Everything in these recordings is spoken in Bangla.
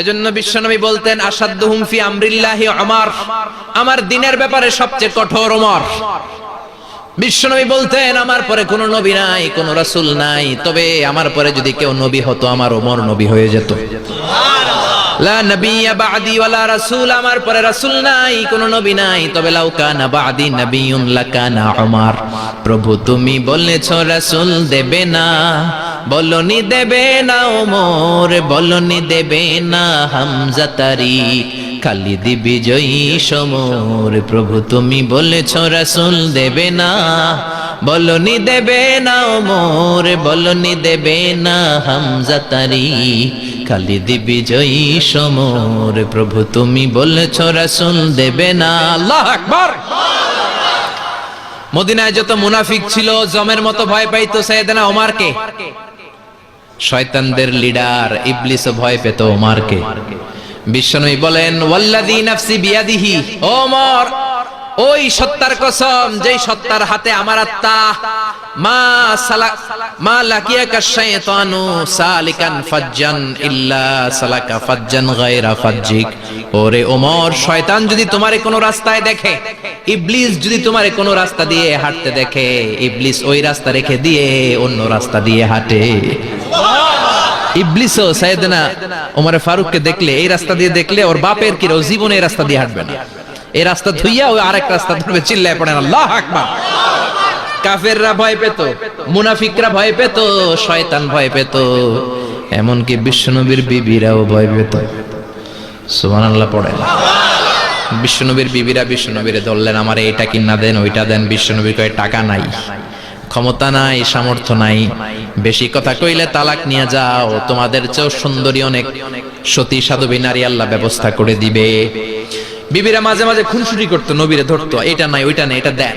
এজন্য বিশ্বনবী বলতেন আসাদুহুম ফি আমরিল্লাহি ওমর, আমার দ্বীনের ব্যাপারে সবচেয়ে কঠোর ওমর। বিশ্বনবী বলতেন আমার পরে কোনো নবী নাই, কোনো রাসূল নাই, তবে আমার পরে যদি কেউ নবী হতো আমার ওমর নবী হয়ে যেত। লা নবিয়্যা বা'দি ওয়ালা রাসূল, আমার পরে রাসূল নাই, কোনো নবী নাই, তবে লাউ কানা বা'দি নবিয়্যুন লাকানা ওমর। প্রভু তুমি বলেছো রাসূল দেবে না, বলনি দেবে না ওমর, বলনি দেবে না হামজা তারিক, খালিদ বিজয়ী সমর। প্রভু তুমি বলেছো রাসূল দেবে না, বলনি দেবে না ওমর, বলনি দেবে না হামজা তারিক, খালিদ বিজয়ী সমর। প্রভু তুমি বলেছো রাসূল দেবে না। আল্লাহু আকবার। মদিনায় যত মুনাফিক ছিল জমের মতো ভয় পাইতো সাইয়েদনা ওমরকে। শয়তানদের লিডার ইবলিসও ভয় পেত ওমরকে। বিশ্বনবী বলেন ওয়াল্লাযী নাফসি বিয়াদিহি, ওমর ওই সত্তার কসম যেই সত্তার হাতে আমার আত্মা, মা লাকিয়াকা শাইতানু সালিকান ফাজ্জান ইল্লা সালাকা ফাজ্জান গায়রা ফাজ্জিক। ওরে ওমর, শয়তান যদি তোমারে কোনো রাস্তায় দেখে, ইবলিস যদি তোমারে কোনো রাস্তা দিয়ে হাঁটতে দেখে, ইবলিস ওই রাস্তা রেখে দিয়ে অন্য রাস্তা দিয়ে হাঁটে। ইবলিসও সাইয়েদনা ওমর ফারুককে দেখলে, এই রাস্তা দিয়ে দেখলে ওর বাপের কি ও জীবনে এই রাস্তা দিয়ে হাঁটবে না, এই রাস্তা ধুইয়া ওই আরেক রাস্তা ধরবে, চিল্লায় পড়েন আল্লাহু আকবার। কাফেররা ভয় পেত, মুনাফিকরা ভয় পেত, শয়তান ভয় পেত, এমনকি বিশ্বনবীর বিবিরাও ভয় পেত। সুবহানাল্লাহ পড়েন। বিশ্বনবীর বিবিরা বিশ্বনবীরে ধরলেন, আমারে এটা কিনা দেন, ওইটা দেন। বিশ্বনবী কয় টাকা নাই, ক্ষমতা নাই, সামর্থ্য নাই, বেশি কথা কইলে তালাক নিয়ে যাও, তোমাদের চেয়েও সুন্দরী অনেক সতী সাধবী নারী আল্লাহ ব্যবস্থা করে দিবে। বিবিরা মাঝে মাঝে খুনসুটি করতো, নবীরে ধরতো, এটা নাই ওইটা নাই, এটা দেন।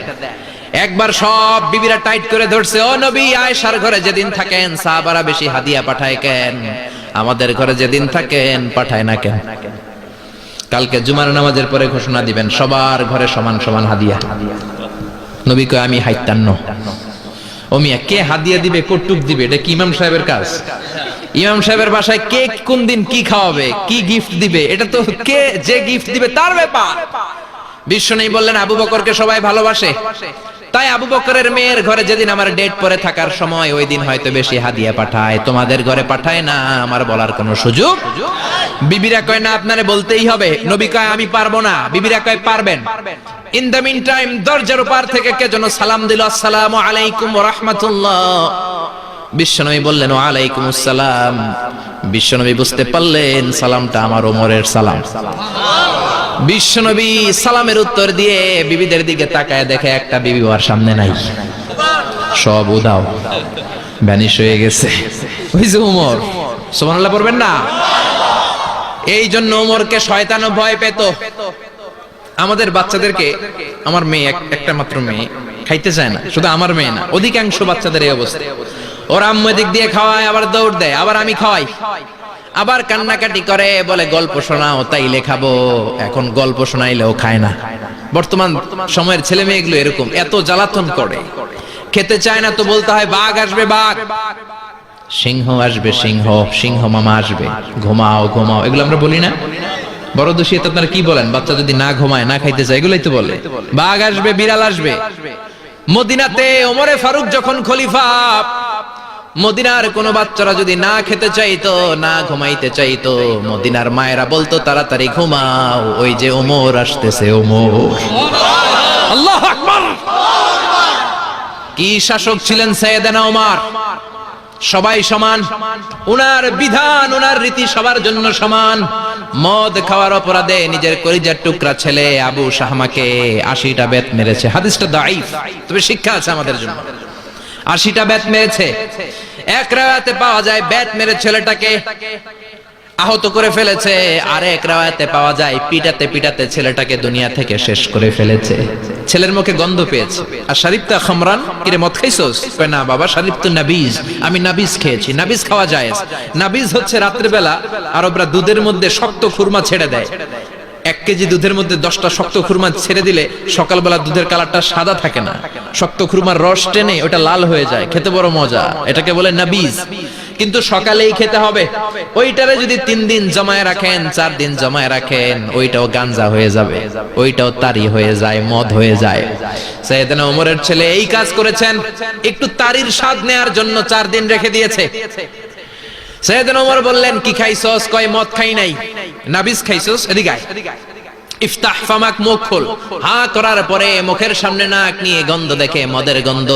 একবার সব বিবিরা টাইট করে ধরছে, ও নবী আয়েশার ঘরে যেদিন থাকেন সাহাবারা বেশি হাদিয়া পাঠায় কেন, আমাদের ঘরে যেদিন থাকেন পাঠায় না কেন? কালকে জুমার নামাজের পরে ঘোষণা দিবেন সবার ঘরে সমান সমান হাদিয়া। নবী কয় আমি হাইতান্ন। ও মিয়া, কে হাদিয়া দিবে, কটুক দিবে, এটা কি ইমাম সাহেবের কাজ? ইমাম সাহেবের বাসায় কে কোন দিন কি খাওয়াবে, কি গিফট দিবে, এটা তো কে যে গিফট দিবে তার ব্যাপার। বিশ্বনবী বললেন আবু বকরকে সবাই ভালোবাসে, তাই আবু বকরের মেয়ের ঘরে যেদিন আমার ডেট পরে থাকার সময় ওই দিন হয়তো বেশি হাদিয়া পাঠায়, তোমাদের ঘরে পাঠায় না, আমার বলার কোনো সুযোগ। বিবিরা কয় না আপনারে বলতেই হবে। নবী কয় আমি পারবো না, বিবিরা কয় পারবেন। ইন দ্য মিন টাইম দরজার উপর থেকে কে যেন সালাম দিল, আসসালামু আলাইকুম ওয়া রাহমাতুল্লাহ। বিশ্বনবী বললেন ওয়া আলাইকুম আসসালাম। বিশ্বনবী বুঝতে পারলেন সালামটা আমার ওমরের সালাম। বিশ্বনবী সালামের উত্তর দিয়ে বিবিদের দিকে তাকায়, দেখে একটা বিবি ওর সামনে নাই, সব উদাও, ভ্যানিশ হয়ে গেছে। ওই যে ওমর, সুবহানাল্লাহ পড়বেন না? এই জন্য ওমরকে শয়তানও ভয় পেত। আমাদের বাচ্চাদেরকে, আমার মেয়ে একটা মাত্র মেয়ে, খাইতে চায় না, শুধু আমার মেয়ে না, অধিকাংশ বাচ্চাদের এই অবস্থা। ওর আম্মু দিক দিয়ে খাওয়ায়, আবার দৌড় দেয়, আবার আমি খাওয়াই, আবার কান্নাকাটি করে, বলে গল্প শোনাও, তাইলে খাবো। এখন গল্প শোনাইলেও খায় না। বর্তমান সময়ের ছেলে মেয়েগুলো এরকম, এত জ্বালাতন করে, খেতে চায় না তো বলতে হয় বাঘ আসবে বাঘ, সিংহ আসবে সিংহ, সিংহ মামা আসবে, ঘুমাও ঘুমাও, এগুলো আমরা বলি না? বড় দোষী তো আপনারা কি বলেন? বাচ্চা যদি না ঘুমায়, না খাইতে চায়, এগুলোই তো বলে। বাঘ আসবে, বিড়াল আসবে। মদিনাতে ওমরে ফারুক যখন খলিফা, মদিনার কোন বাচ্চারা যদি না খেতে চাইতো, না ঘুমাইতে চাইতো, মদিনার মায়েরা বলতো তাড়াতাড়ি ঘুমাও, ওই যে ওমর আসতেছে, ওমর। আল্লাহু আকবার। কি শাসক ছিলেন সাইয়েদনা ওমর! সবাই সমান, উনার বিধান, উনার রীতি সবার জন্য সমান। মদ খাওয়ার অপরাধে নিজের কলিজার টুকরা ছেলে আবু শাহমাকে 80টা বেত মেরেছে। হাদিসটা দাঈফ, তবে শিক্ষা আছে আমাদের জন্য। 80টা বেত মেরেছে। এক রাওয়ায়াতে পাওয়া যায় বেত মেরে ছেলেটাকে আহত করে ফেলেছে, আর এক রাওয়ায়াতে পাওয়া যায় পিটাতে পিটাতে ছেলেটাকে দুনিয়া থেকে শেষ করে ফেলেছে। ছেলের মুখে গন্ধ পেয়েছে। আর শরীফতা খামরান, কিরে মদ খাইছস? কয় না বাবা, শরীফতু নাবিজ, আমি নাবিজ খেয়েছি। নাবিজ খাওয়া যায়। নাবিজ হচ্ছে রাতের বেলা আরবরা দুধের মধ্যে শক্ত খুরমা ছেড়ে দেয়। 1 কেজি দুধের মধ্যে 10টা শক্ত খুরমা ছেড়ে দিলে সকালবেলা দুধের কালারটা সাদা থাকে না, শক্ত খুরমার রস টেনে ওটা লাল হয়ে যায়, খেতে বড় মজা। এটাকে বলে নাবিজ। কিন্তু সকালেই খেতে হবে। ওইটারে যদি 3 দিন জমায় রাখেন, 4 দিন জমায় রাখেন, ওইটাও গাঞ্জা হয়ে যাবে, ওইটাও তারি হয়ে যায়, মদ হয়ে যায়। সাইয়েদনা ওমরের ছেলে এই কাজ করেছেন, একটু তারির স্বাদ নেয়ার জন্য 4 দিন রেখে দিয়েছে। সাইয়েদনা ওমর বললেন, কি খাইছস? কয় মদ খাই নাই। নাবিস খাইছস? এদিকে আয়। ইফতাহ ফামাক, মুখ খোল। হা করার পরে মুখের সামনে নাক নিয়ে গন্ধ দেখে মদের গন্ধ,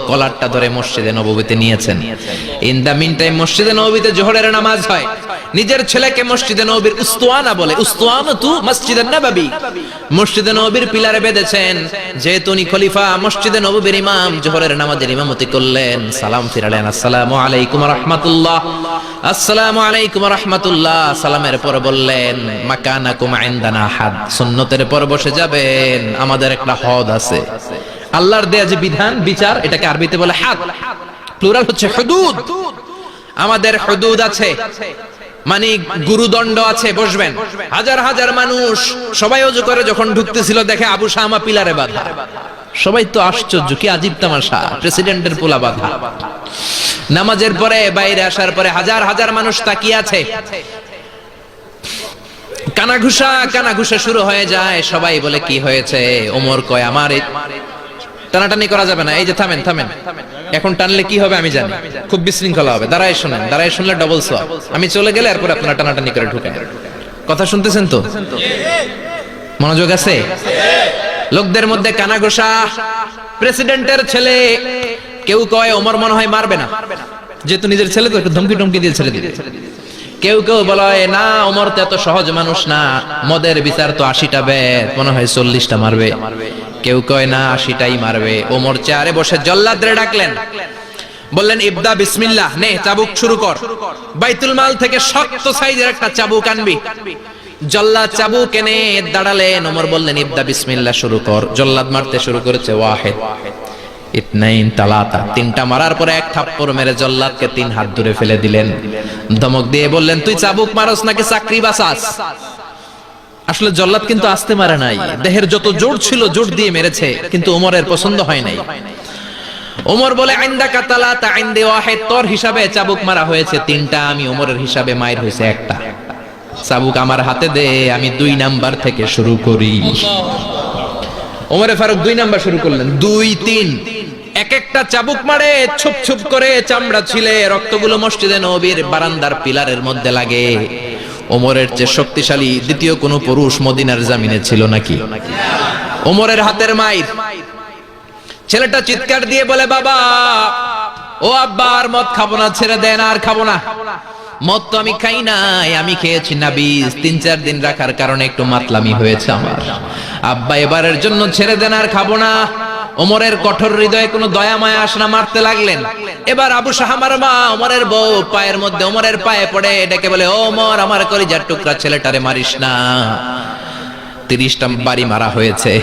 কলারটা ধরে মসজিদে নববীতে নিয়েছেন। ইন দা মিন টাইম মসজিদে নববীতে জোহরের নামাজ হয়। নিজের ছেলেকে মসজিদে নববীর উস্তুয়ানা বলে, উস্তুয়ানাতু মসজিদে নববী, মসজিদে নববীর পিলারে বেঁধেছেন। যেহেতু উনি খলিফা, মসজিদে নববীর ইমাম, জোহরের নামাজের ইমামতি করলেন। সালাম ফিরালেন, আসসালামু আলাইকুম রাহমাতুল্লাহ, আসসালামু আলাইকুম রাহমাতুল্লাহ। সালামের পর বললেন, মাকানাকুম ইনদানা হাদ, সুন্নতের পর বসে যাবেন, আমাদের একটা হদ আছে। আল্লাহর দেয়া যে বিধান, বিচার, এটাকে আরবিতে বলে হাদ, প্লুরাল হচ্ছে হুদুদ। আমাদের হুদুদ আছে, মানে গুরুদণ্ড আছে, বসবেন। হাজার হাজার মানুষ সবাই ওযু করে যখন ঢুকতেছিল, দেখে আবু শামা পিলারে বাঁধা। সবাই তো আশ্চর্য, কি আজীব তামাশা, প্রেসিডেন্টের পোলা বাঁধা। নামাজের পরে বাইরে আসার পরে হাজার হাজার মানুষ তাকিয়ে আছে। কানাঘুষা শুরু হয়ে যায়। সবাই বলে, কি হয়েছে? ওমর কয়, আমার টানাটানি করা যাবে না। এই যে থামেন, এখন টানলে কি হবে আমি জানি, খুব বিশৃঙ্খলা হবে। দাঁড়ায় শুনেন, দাঁড়ায় শুনলে ডবল সোয়াব। আমি চলে গেলে এরপর আপনারা টানাটানি করে ঢুকেন। কথা শুনতেছেন তো? মনোযোগ আছে? লোকদের মধ্যে কানাঘুষা। প্রেসিডেন্টের ছেলে, কেউ কয় ওমর মনে হয় মারবে না, যেহেতু নিজের ছেলে তো একটু ধমকি টমকি দিয়ে ছেড়ে দিবে। কেউ বলে, না ওমর তো এত সহজ মানুষ না, মদের বিচার তো 80টা বেদ, মনে হয় 40টা মারবে। কেউ কয় না, 80টাই মারবে। ওমর চেয়ারে বসে জল্লাদরে ডাকলেন, বললেন, ইবদা বিসমিল্লাহ, নে চাবুক শুরু কর। বাইতুল মাল থেকে শক্ত সাইজের একটা চাবুক আনবি। জল্লাদ চাবুক এনে দাঁড়ালেন। ওমর বললেন, ইবদা বিসমিল্লাহ, শুরু কর। জল্লাদ মারতে শুরু করেছে। ওয়াহিদ, ইতনাইন, তালাতা, 3টা মারার পরে এক থাপ্পড় মেরে জল্লাদকে 3 হাত দূরে ফেলে দিলেন। ধমক দিয়ে বললেন, তুই চাবুক মারস নাকি চাকরি বাসাস? আসলে জল্লাদ কিন্তু আস্তে মারে নাই, দেহের যত জোর ছিল জোর দিয়ে মেরেছে, কিন্তু ওমরের পছন্দ হয় নাই। ওমর বলে, আইন্দাকা তালাতা আইন্দে ওয়াহিদ, তোর হিসাবে চাবুক মারা হয়েছে 3টা, আমি ওমরের হিসাবে মায়ের হয়েছে 1টা। চাবুক আমার হাতে দে, আমি 2 নাম্বার থেকে শুরু করি। ওমরে ফারুক 2 নাম্বার শুরু করলেন। 2, 3, এক একটা চাবুক মারে, ছুপ ছুপ করে চামড়া ছিলে, রক্তগুলো মসজিদে নববীর বারান্দার পিলারের মধ্যে লাগে। ওমরের চেয়ে শক্তিশালী দ্বিতীয় কোন পুরুষ মদিনার জামিনে ছিল নাকি? ওমরের হাতের মাইর। ছেলেটা চিৎকার দিয়ে বলে, বাবা, ও আব্বা, আর মদ খাবো না, ছেড়ে দেন, আর খাবো না। মদ তো আমি খাই নাই, আমি খেয়েছি নাবিস, 3-4 দিন রাখার কারণে একটু মাতলামি হয়েছে আমার। আব্বা, এবারের জন্য ছেড়ে দেন, আর খাবো না। ওমরের কঠোর হৃদয়ে কোনো দয়া মায়া আসে না, মারতে লাগলেন। এবার আবু শাহামার মা, ওমরের বউ, পায়ের মধ্যে ওমরের পায়ে পড়ে ডেকে বলে, ওমর, আমার কলিজার টুকরা ছেলেটারে মারিস না। 30টা বাড়ি মারা হয়েছে,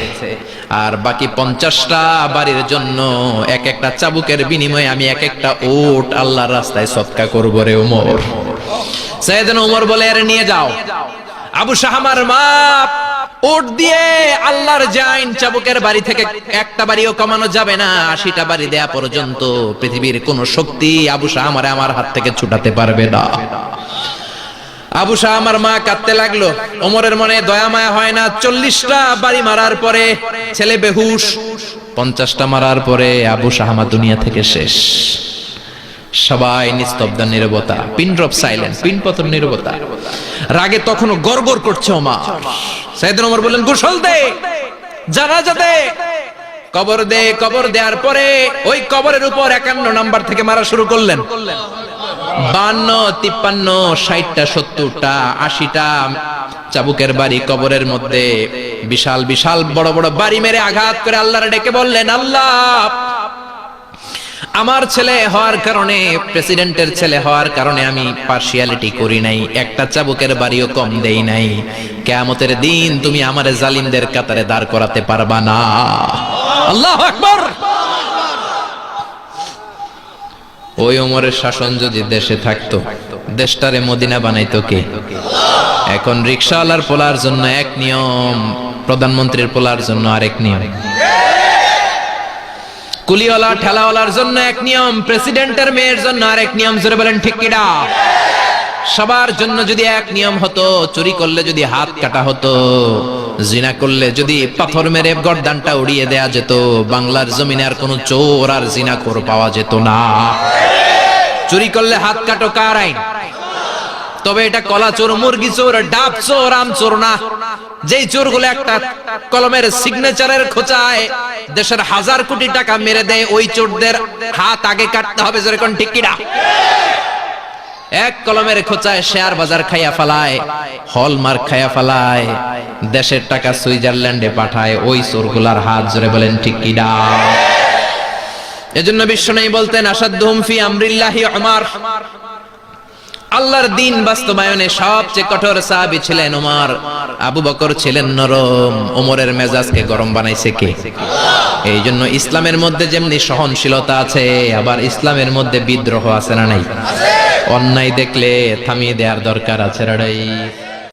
আর বাকি 50টা বাড়ির জন্য এক একটা চাবুকের বিনিময়ে আমি এক একটা ওট আল্লাহর রাস্তায় সদকা করবো রে ওমর। সাইয়েদনা ওমর বলে, আরে নিয়ে যাও। আবু শাহামার মা ওট দিয়ে আল্লাহর জাইন, চাবুকের বাড়ি থেকে একটা বাড়িও কমানো যাবে না, 80টা বাড়ি দেয়া পর্যন্ত পৃথিবীর কোন শক্তি আবু শাহামারে আমার হাত থেকে ছুটাতে পারবে না। আবু শাহামার মা কাঁদতে লাগলো। ওমরের মনে দয়া মায়া হয় না। 40টা বাড়ি মারার পরে ছেলে বেহুশ, 50টা মারার পরে আবু শাহামা দুনিয়া থেকে শেষ। সবাই নিস্তব্ধ নীরবতা, পিন ড্রপ সাইলেন্স, পিন পতন নীরবতা। রাগে তখনও গড়গড় করছে ওমর। সাইয়েদনা ওমর বললেন, গোসল দে, জানাজা দে, কবর দে। কবর দেওয়ার পরে ওই কবরের উপর 51 নাম্বার থেকে মারা শুরু করলেন। 52, 53, 60টা, 70টা, 80টা চাবুকের বাড়ি কবরের মধ্যে, বিশাল বিশাল বড় বড় বাড়ি মেরে আঘাত করে আল্লাহরে ডেকে বললেন, আল্লাহ, আমার ছেলে হওয়ার কারণে, প্রেসিডেন্টের ছেলে হওয়ার কারণে আমি পার্সিয়ালিটি করি নাই, একটা চাবুকের বাড়িও কম দেই নাই। কিয়ামতের দিন তুমি আমারে জালিমদের কাতারে দাঁড় করাতে পারবা না। আল্লাহু আকবার। ওই ওমরের শাসন যদি দেশে থাকতো, দেশটারে মদিনা বানাইতো কে? এখন রিকশাওয়ালার পোলার জন্য এক নিয়ম, প্রধানমন্ত্রীর পোলার জন্য আরেক নিয়ম। কুলিওয়ালা ঠেলাওয়ালার জন্য এক নিয়ম, প্রেসিডেন্টের মেয়ের জন্য আরেক নিয়ম। জোরে বলেন ঠিক কিনা? সবার জন্য যদি এক নিয়ম হতো, চুরি করলে যদি হাত কাটা হতো, জিনা করলে যদি পাথর মেরে গর্দানটা উড়িয়ে দেয়া যেত, বাংলার জমিনে আর কোনো চোর আর জিনাখোর পাওয়া যেত না। চুরি করলে হাত কাটো কার আইন? তবে এটা কলা চোর, মুরগি চোর, ডাব চোর, আম চোর না। যেই চোরগুলো একটা কলমের সিগনেচারের খোঁচায় দেশের 1000 কোটি টাকা মেরে দেয়, ওই চোরদের হাত আগে কাটতে হবে। জোরে কোন ঠিক কিনা? এক কলমের খোঁচায় শেয়ার বাজার খাইয়া ফেলায়, হলমার্ক খাইয়া ফেলায়, দেশের টাকা সুইজারল্যান্ডে পাঠায়, ওই চোরগুলার হাত। জোরে বলেন ঠিক কিনা? এজন্য বিশ্বনবী বলতেন, আসাদুহুম ফি আমরিল্লাহি উমর। আল্লাহর দ্বীন বাস্তবায়নে সবচেয়ে কঠোর সাহাবী ছিলেন ওমর। আবু বকর ছিলেন নরম, ওমরের মেজাজকে গরম বানাইছে কে? এই জন্য ইসলামের মধ্যে যেমনি সহনশীলতা আছে, আবার ইসলামের মধ্যে বিদ্রোহ আছে না নাই? অন্যায় দেখলে থামিয়ে দেওয়ার দরকার আছে না নাই?